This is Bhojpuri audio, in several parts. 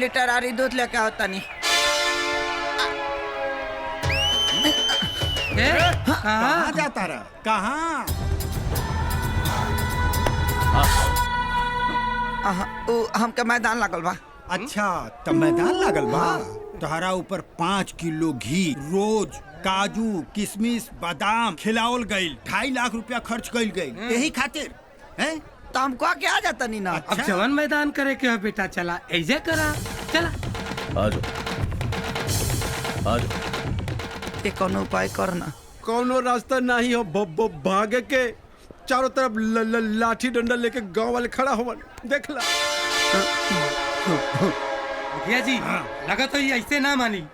लीटर आरी दूध लेके आओ तनी। कहाँ जाता रहा? कहाँ? हमके मैदान लागल बा। अच्छा तो मैदान लागल बा। तोहरा ऊपर 5 किलो घी रोज काजू किशमिश बादाम खिलावल गईल, 2.5 लाख रुपया खर्च कईल गईल यही खातिर हैं? तो हमको क्या जाता नहीं ना। अब जवन मैदान करे के हो बेटा, चला ऐसे करा, चला आजो ये कौन उपाय करना। कौनो रास्ता नहीं हो भागे के। चारों तरफ लाठी डंडा लेके गांव वाले खड़ा हो, देख ला। मुखिया जी लगा तो ये ऐसे ना मानी।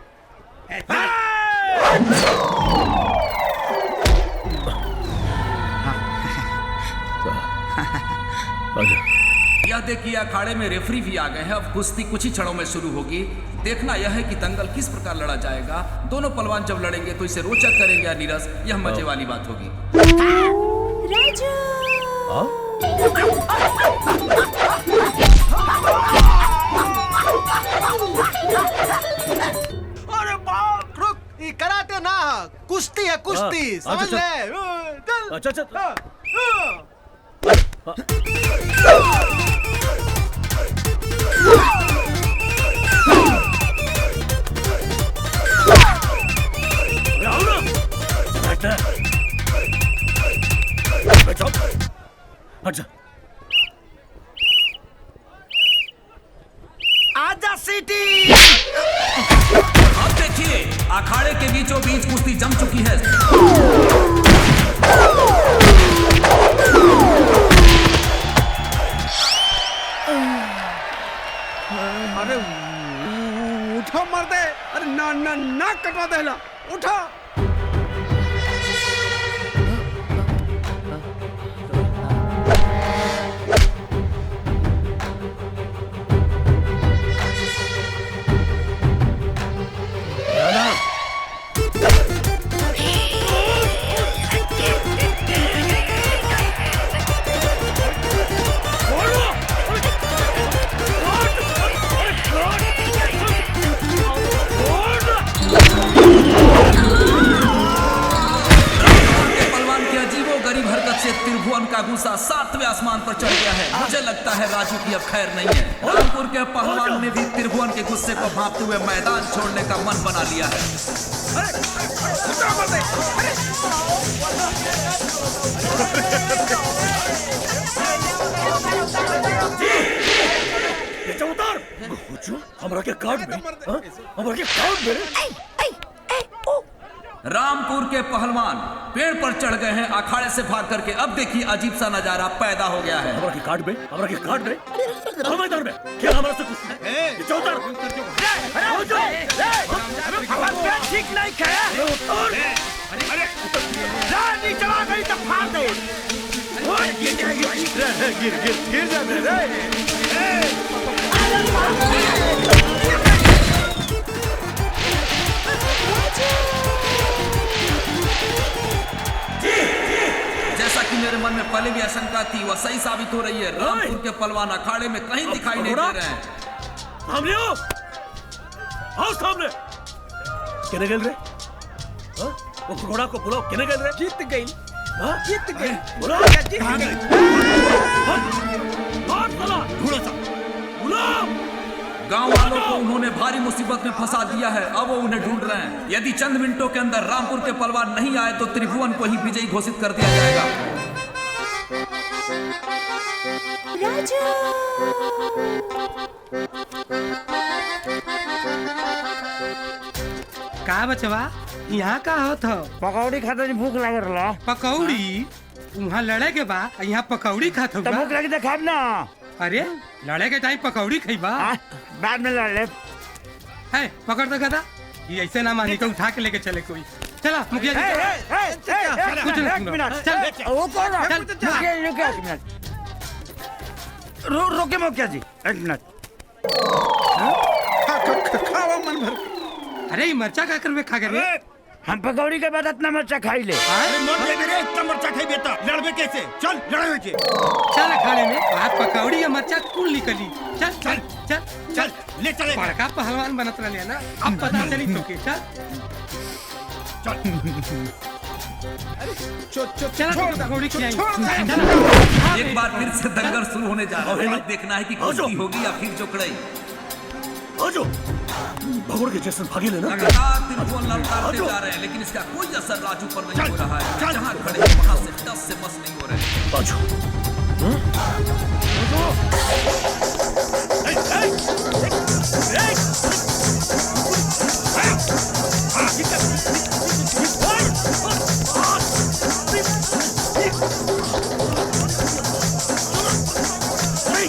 यह देखिए अखाड़े में रेफरी भी आ गए हैं। अब कुश्ती कुछ ही क्षणों में शुरू होगी। देखना यह है कि दंगल किस प्रकार लड़ा जाएगा। दोनों पहलवान जब लड़ेंगे तो इसे रोचक करेंगे या नीरस, यह मजे वाली बात होगी। राजू अरे बाप, रुक, ये कराटे ना कुश्ती है, कुश्ती समझ ले। अच्छा अच्छा आजा सिटी। अब देखिए अखाड़े के बीचों बीच कुश्ती जम चुकी है। अरे उठो मर्दे, अरे ना कटवा देला, उठो। त्रिभुवन का गुस्सा 7वें आसमान पर चढ़ गया है। मुझे लगता है राजू की अब खैर नहीं है। रामपुर के पहलवान ने भी त्रिभुवन के गुस्से को भांपते हुए मैदान छोड़ने का मन बना लिया है। हमरा के कार्ड में रामपुर के पहलवान पेड़ पर चढ़ गए हैं अखाड़े से भाग करके। अब देखिए अजीब सा नजारा पैदा हो गया है। हमरा के कार्ड में मैदान में क्या हमारा से कुछ ये चौधर ठीक नहीं खाया। अरे नीचे आ गई तो फाड़ दे। गिर जा जैसा कि मेरे मन में पहले भी आशंका थी, वह सही साबित हो रही है। रामपुर के पहलवान अखाड़े में कहीं दिखाई नहीं दे रहे हैं। सामने आओ सामने। किने गल रे? वो घोड़ा को बुलाओ, किने गल रे? जीत गई। बुलाओ, कहाँ गई? गांव वालों को उन्होंने भारी मुसीबत में फंसा दिया है। अब वो उन्हें ढूंढ रहे हैं। यदि चंद मिनटों के अंदर रामपुर के पहलवान नहीं आए तो त्रिभुवन को ही विजयी घोषित कर दिया जाएगा। राजू का बचवा यहाँ का होत हो? पकौड़ी खाते नहीं भूख लगे रहा। पकौड़ी वहाँ लड़े के बा, यहाँ पकौड़ी खात हो? भूख लगी तो खाब ना। अरे लड़े के टाइम पकौड़ी खइबा? बाद में लड़ ले। है पकड़ दो गधा। ये ऐसे ना मानी तो उठा के लेके चले कोई। चला मुखिया जी कुछ नहीं एक मिनट चल वो कौन है? मुखिया जी रुकिए एक मिनट। रोके मुखिया जी एक मिनट। खावा मन भर। अरे ये मरचा का कर में खा गए। हम पकौड़ी के बाद इतना मरचा खाई ले। अरे मर जाए रे, इतना मरचा खाई बेटा। लड़बे कैसे? चल लड़े। चल अखाड़े में आज पकौड़ी या मरचा कुल निकली। चल चल चल चल ले चले बड़का पहलवान बनत रहे ना, अब पता चली तुके। चल चल पकौड़ी खिलाई। एक बार फिर से दंगल शुरू होने जा रहा है। अब देखना है कि कुश्ती होगी या फिर जोकड़ाई। आजो भगोड़ के जैसे भागे लेना। लगातार त्रिभुवन ललकारते जा रहे हैं, लेकिन इसका कोई असर राजू पर नहीं हो रहा है। जहां खड़े हैं वहां से 10 से मस नहीं हो रहे हैं। आजो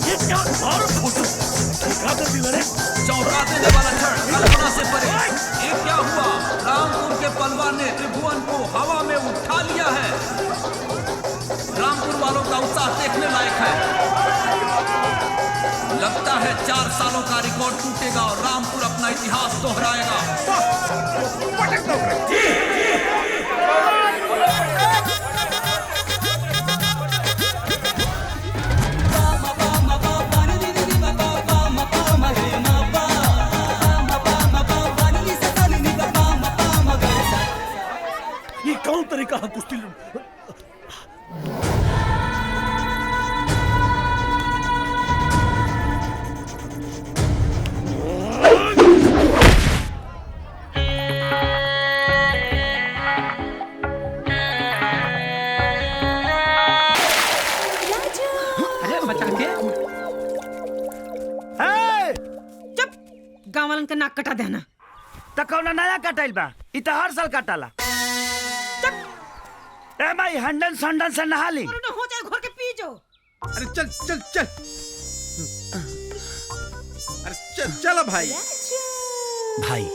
ये क्या मारो फोटो क्या कर दी मैंने? चौंका देने वाला क्षण कल्पना से परे। ये क्या हुआ? रामपुर के पहलवान ने त्रिभुवन को हवा में उठा लिया है। रामपुर वालों का उत्साह देखने लायक है। लगता है 4 सालों का रिकॉर्ड टूटेगा और रामपुर अपना इतिहास दोहराएगा। ये कौन तरीका है कुश्ती? अरे बचा के चुप, गाँव वालन का नाक कटा देना। तो कौन नया कटाइल बा? इ तो हर साल कटाला। ए भाई हंडन संडन से नहा ली। और हो जाए घोर के पी जो। अरे चल चल चल, अरे चल चलो भाई। भाई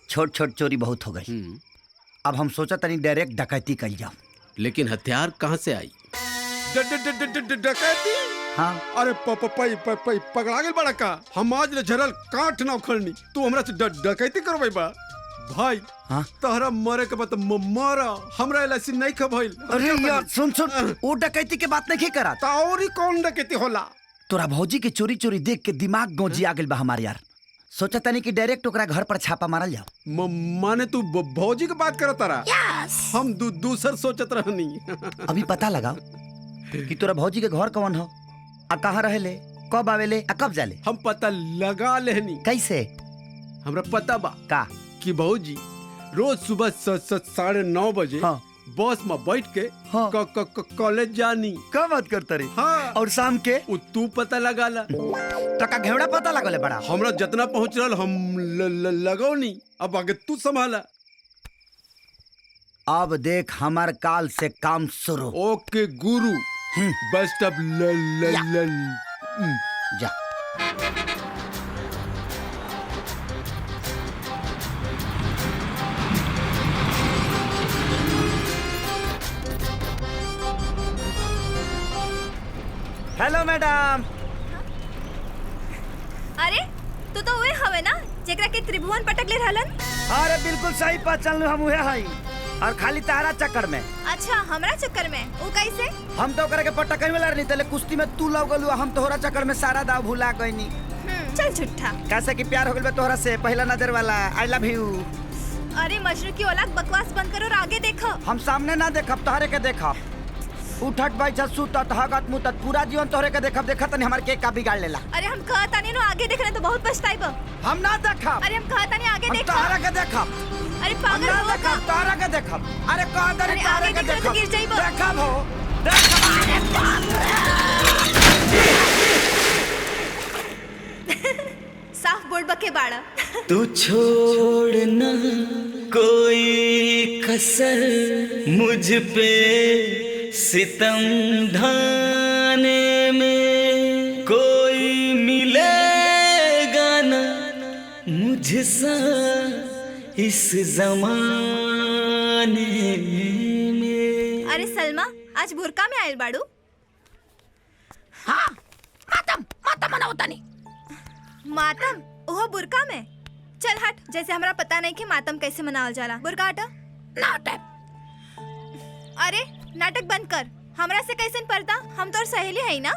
छोट छोट चोरी बहुत हो गई। अब हम सोचा तनी डायरेक्ट डकैती कर जाओ। लेकिन हथियार कहाँ से आई? डकैती? हाँ अरे पकड़ा गए बड़ा का। हम आज ले झरल काट ना उखड़नी, तू हमरा से डकैती करवाई बा भाई। हाँ? तहरा मरे के बाद मारा, हमरा एलसी नहीं खभइल। अरे यार सुन सुन, वो डकैती के बात नहीं करा। ताओरी कौन डकैती होला? तोरा भौजी के चोरी चोरी देख के दिमाग गौजी आ गइल बा हमार यार। सोचा तनी कि डायरेक्ट ओकरा घर पर छापा मारल जाओ। माने तू भौजी की बात करत तारा? हम दूसर सोचत रहनी। अभी पता लगाओ कि तोरा भौजी के घर कौन हो, आ कहाँ रहेले, कब आवेले, आ कब जाले। हम पता लगा लेहनी। कैसे? हमरा पता बा का कि भौजी रोज सुबह 9:30 बजे हाँ। बस में बैठ के हाँ। कॉलेज जानी। का बात करता रे? हाँ। और शाम के तू पता लगा ला। तो का घेवड़ा पता लगले बड़ा। हमरा जितना पहुंच रहा हम लगौनी। अब आगे तू संभाला। अब देख हमार काल से काम शुरू। ओके गुरु, बेस्ट ऑफ जा। Hello madam. अरे तू तो वही हवे ना जेकरा के त्रिभुवन पटक ले रहलन? अरे बिल्कुल सही पहचान हम उहे हई, और खाली तारा चक्कर में। अच्छा हमरा चक्कर में? वो कैसे? हम तो करे के पटक वाला नहीं तले कुश्ती में तू लग गलू, हम तोहरा चक्कर में सारा दाव भुला गईनी। चल झूठा। कैसे कि प्यार हो गइल बा तोहरा से, पहला नजर वाला। I love you. अरे मजनू की औलाद, बकवास बंद करो और आगे देखो। हम सामने ना देखब, तोहरे के देखब। उठत बैठत सुतत हगत मुतत पूरा जीवन तोहरे के देखब। देखत नहीं हमार के का बिगाड़ लेला। अरे हम कहता नहीं नो आगे देखने तो बहुत पछताइबो। हम ना देखब। अरे हम कहता नहीं आगे हम देखो। तोहरा के देखब। अरे हम पागल ना हो देखब, तोहरा के देखब। अरे कह दे अरे तोहरे आगे के देखो तो देखब। गिर जाइबो। देखब हो देखब। अरे बाप रे। साफ बोर्ड बके बाड़ा। तू छोड़ ना कोई कसर मुझ पे सितम ढाने में, कोई मिलेगा ना मुझसा इस जमाने में। अरे सलमा आज बुरका में आयल बाड़ू? हाँ, मातम मातम मना होता नहीं। मातम ओहो बुरका में? चल हट, जैसे हमरा पता नहीं कि मातम कैसे मनावल जाला। बुरका हटा। ना टाइम। अरे नाटक बंद कर, हमरा से कैसन पर्दा? हम तोर सहेली है ना?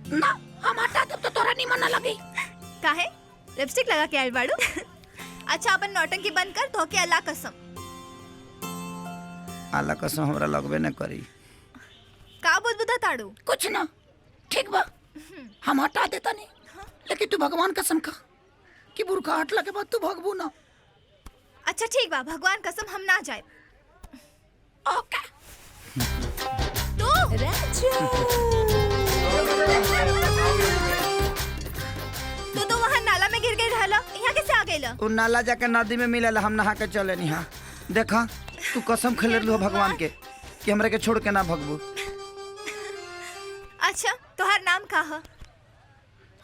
ना, हम हटा देब तो तोरा निमन न लगी। काहे? लिपस्टिक लगा के आइल बाड़ू? अच्छा अपन नौटंकी बंद कर, तो के अल्लाह कसम। अल्लाह कसम हमरा लगबे न करी। का बुदबुदा ताड़ू? कुछ ना, ठीक बा, हम हटा देता नहीं, लेकिन तू भगवान कसम खा कि बुरका हटला के बाद तू भगबू ना। अच्छा ठीक बा, भगवान कसम हम ना जाए। ओके। तू तो वहाँ नाला में गिर गई रहला, यहाँ कैसे आ गईला? उ नाला जाके नदी में मिलल, हम नहा के चले नहीं। हाँ देखा, तू कसम खेले लो भगवान के कि हमरा के छोड़ के ना भगबू। अच्छा तोहार नाम का है?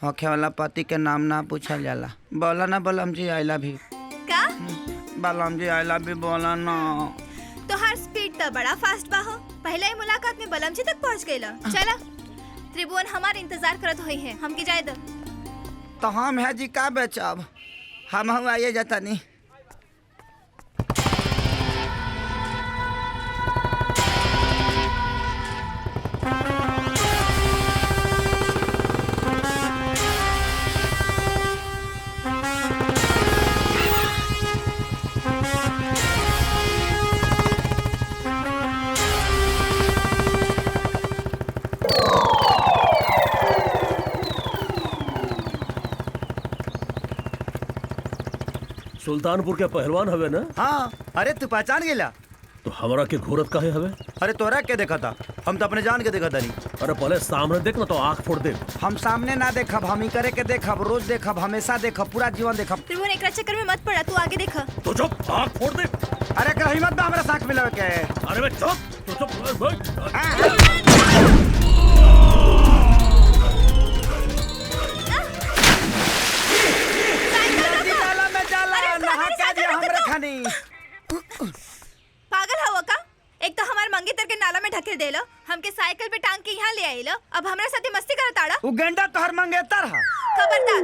होखे वाला पति के नाम ना पूछल जाला। बोला ना बलम जी आई लव यू। का? बलम जी आई लव यू बोला ना। तोहार स्पीड तो बड़ा फास्ट बा हो। पहले ही मुलाकात में बलम जी तक पहुँच गईला। चला, त्रिभुवन हमार इंतजार करत होई है, हमके जाए दो। तो हम है जी का बेचब, हम आइए जाता नहीं। सुल्तानपुर के पहलवान हवे ना? हाँ, अरे तू पहचान गेला? तो हमरा के घूरत काहे हवे? अरे तोरा के देखा था? हम तो अपने जान के देखा था नहीं। अरे पहले सामने देख ना, तो आँख फोड़ दे। हम सामने ना देखब, हम ही करे के देखब, रोज देखब, हमेशा देखब, पूरा जीवन देखब। त्रिभुवन एकरा चक्कर में मत पड़ा, तू आगे देखा। तो चुप, आँख फोड़ दे। अरे कर हिम्मत बा हमरा साथ मिलावे के। अरे बे चुप, तो चुप। पागल हवा का? एक तो हमार मंगेतर के नाला में ढकेल देलो, हमके साइकिल पे टांग के यहाँ ले आइलो, अब हमरा साथे मस्ती करत आड़ा। उ गेंडा तोहर मंगेतर है। खबरदार,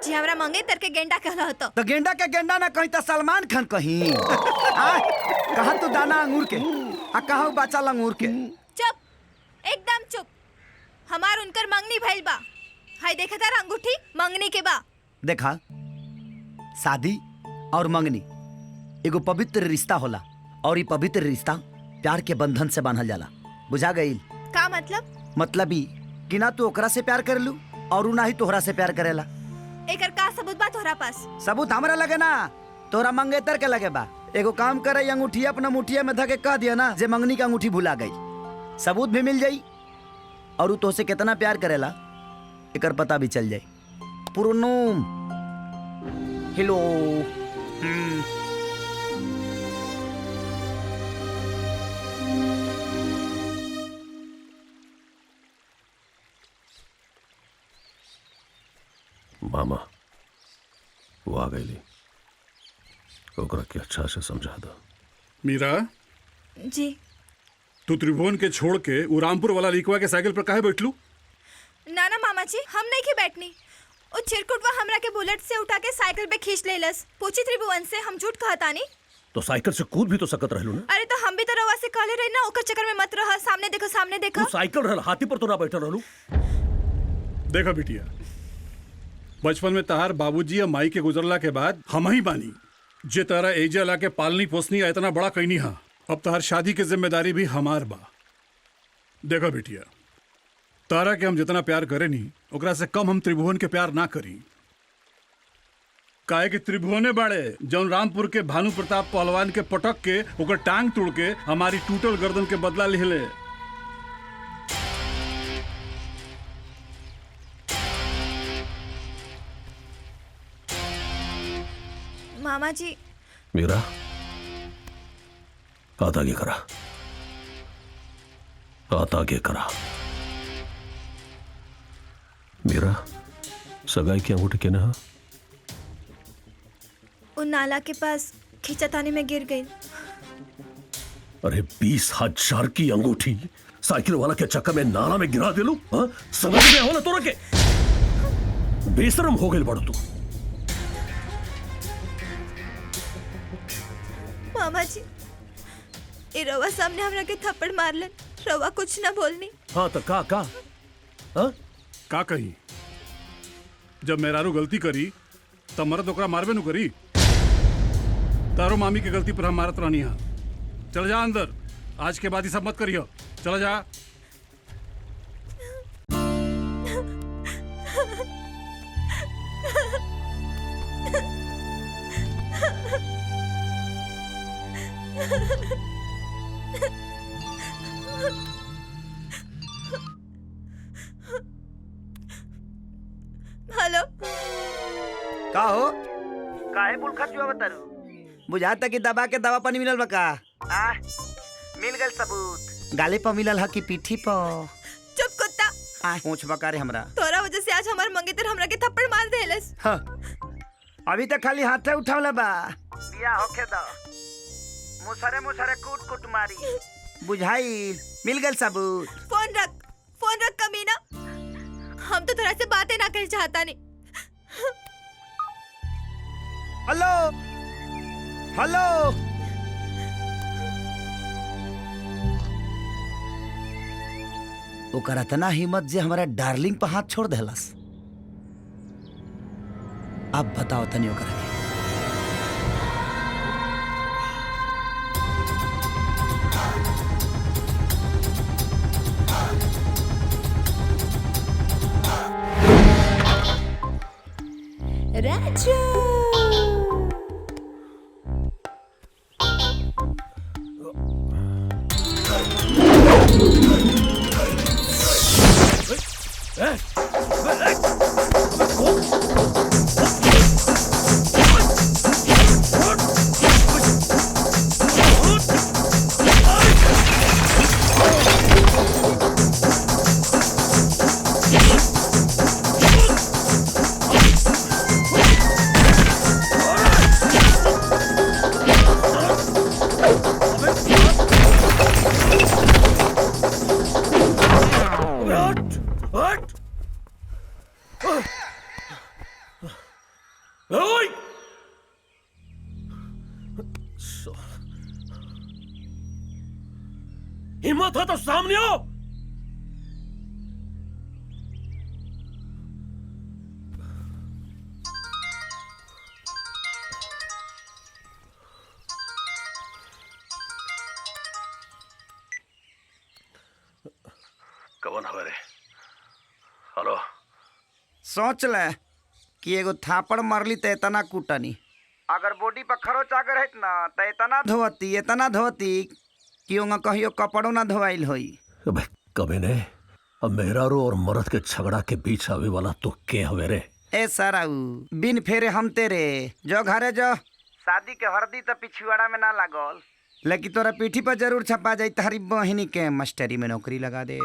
जी हमरा मंगेतर के गेंडा कहला होतो। तो गेंडा के गेंडा ना कहीं तो सलमान खान कहीं। कहा तू दाना अंगूर के, आ कहा बच्चा अंगूर के। चुप, एकदम चुप। हमार उनकर मंगनी भइल बा। हाय देखा तार अंगूठी मंगनी के बा। देखा, शादी और मंगनी एगो पवित्र रिश्ता होला, और ये पवित्र रिश्ता प्यार के बंधन से बांधल जाला। बुझा गईल? का मतलब? मतलब ई कि ना तू ओकरा से प्यार करेलू और ना ही तोहरा से प्यार करेला। एकर का सबूत बा तोहरा पास? सबूत हमरा लगे ना, तोहरा मंगेतर के लगे बा। एगो काम करे, अंगूठी अपना मुठिया में धके कह दिया ना जे मंगनी का अंगूठी भुला गई, सबूत भी मिल जाई और तो से कितना प्यार करेला एकर पता भी चल जाई। पुरनुम हेलो। मामा वो आ गई, ओकरा के अच्छा से समझा दो। मीरा जी। तू त्रिभुवन के छोड़ के उ रामपुर वाला लिखवा के साइकिल पर काहे बैठलू? ना ना मामा जी, हम नहीं के बैठनी। ओ चिरकुटवा हमरा के बुलेट से उठा के साइकिल पे खींच लेलस। पूछी त्रिभुवन से, हम झूठ कहता नहीं। तो साइकिल से कूद भी तो सकत रहलू ना? अरे तो हम भी तो रवा से कहले रही ना, ओकर चक्कर में मत रह। सामने देखो, सामने देखो। तू साइकिल रहल, हाथी पर तो ना बैठल रहलू। देखा बिटिया, बचपन में तहार बाबूजी या माई के गुजरला के बाद हम ही बानी जे तारा एजा ला के पालनी पोसनी इतना बड़ा कईनी हा। अब तहार शादी की जिम्मेदारी भी हमार बा। देखा बिटिया, तारा के हम जितना प्यार करे नी ओकरा से कम हम त्रिभुवन के प्यार ना करी। काहे कि त्रिभुवने बाड़े जौन रामपुर के भानु प्रताप पहलवान के पटक के ओकर टांग तोड़ के हमारी टूटल गर्दन के बदला लिहले। मामा जी। मीरा, हाथ आगे करा, हाथ आगे करा। मीरा, सगाई की अंगूठी के ना उन नाला के पास खींचातानी में गिर गई। अरे 20,000 की अंगूठी साइकिल वाला के चक्कर में नाला में गिरा दिलू। समझ में हो ना तोरा के? बेशरम हो गई बड़ तू। मामा जी, ए रवा सामने हमरा के थप्पड़ मारलन। रवा कुछ ना बोलनी। हाँ तो का हाँ? का कही जब मेहरारू गलती करी तब मरद ओकरा मारबे नु करी। तारो मामी के गलती पर हम मारत रहनी हा। चल जा अंदर, आज के बाद ही सब मत करियो। चला जा। हेलो, का हो काहे बुलखा जुआ बतारू? बुझाता कि दबा के दवा पानी मिलल बा का? मिल गल सबूत। गाले पर मिलल है कि पीठी पर? चुप कुत्ता। पूछ बका रे हमरा। तोरा वजह से आज हमार मंगेतर हमरा के थप्पड़ मार देलस। हाँ। अभी तक खाली हाथे उठावला बा। बिया होखे द। मुसरे मुसरे कूट कूट मारी। बुझाई मिल गल सबूत। फोन रख कमीना। हम तो तोरा से बातें ना कर चाहता नहीं। हेलो हेलो, ओकर इतना हिम्मत जे हमारा डार्लिंग पर हाथ छोड़ देलस। अब बताओ तनी ओकरा के। राजू हिम्मत हो तो सामने आओ। कौन हमारे? हेलो। सोच ले कि एगो थापड़ मारली तो इतना कूटनी। अगर बॉडी पर खरोच आगर है ना तो इतना धोती कि ओंगा कहियो कपड़ों ना धोवाइल होई। अबे कभी ने अब मेहरारू और मर्द के झगड़ा के बीच आवे वाला तो के हवे रे? ए सराऊ बिन फेरे हम तेरे जो घरे जो शादी के हरदी तो पिछुआड़ा में ना लागल, लेकिन तोरा पीठी पर जरूर छपा जाई। तारी बहिनी के मास्टरी में नौकरी लगा दे।